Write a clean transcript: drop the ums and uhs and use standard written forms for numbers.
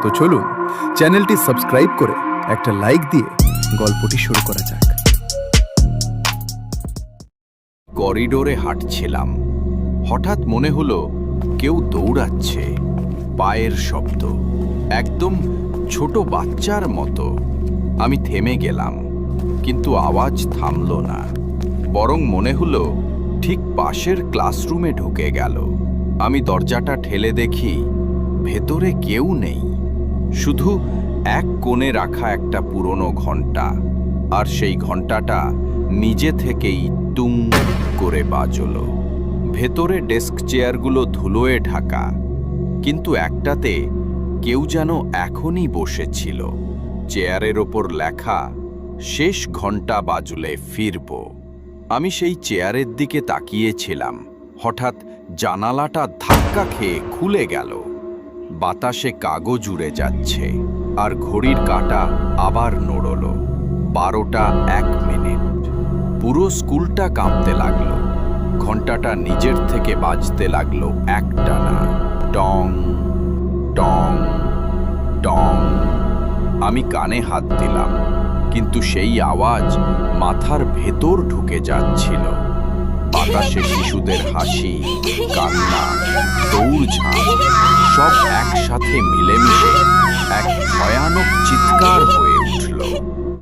তো চলুন চ্যানেলটি সাবস্ক্রাইব করে একটা লাইক দিয়ে গল্পটি শুরু করা যাক। করিডোরে হাঁটছিলাম, হঠাৎ মনে হলো কেউ দৌড়াচ্ছে। পায়ের শব্দ, একদম ছোট বাচ্চার মতো। আমি থেমে গেলাম, কিন্তু আওয়াজ থামল না, বরং মনে হলো ঠিক পাশের ক্লাসরুমে ঢুকে গেল। আমি দরজাটা ঠেলে দেখি ভেতরে কেউ নেই, শুধু এক কোণে রাখা একটা পুরনো ঘণ্টা। আর সেই ঘণ্টাটা নিজে থেকেই টুং করে বাজলো। ভেতরে ডেস্ক চেয়ারগুলো ধুলোয় ঢাকা, কিন্তু একটাতে কেউ যেন এখনই বসেছিল। চেয়ারের ওপর লেখা, শেষ ঘণ্টা বাজলে ফিরব। আমি সেই চেয়ারের দিকে তাকিয়েছিলাম, হঠাৎ জানালাটা ধাক্কা খেয়ে খুলে গেল। বাতাসে কাগজ উড়ে যাচ্ছে, আর ঘড়ির কাঁটা আবার নড়ল। 12:01। পুরো স্কুলটা কাঁপতে লাগলো। ঘণ্টাটা নিজের থেকে বাজতে লাগলো একটানা, টং টং টং। আমি কানে হাত দিলাম, কিন্তু সেই আওয়াজ মাথার ভেতর ঢুকে যাচ্ছিল। বাতাসে শিশুদের হাসি, কান্না, দৌড়ঝাঁপ সব একসাথে মিলেমিশে এক ভয়ানক চিৎকার হয়ে উঠল।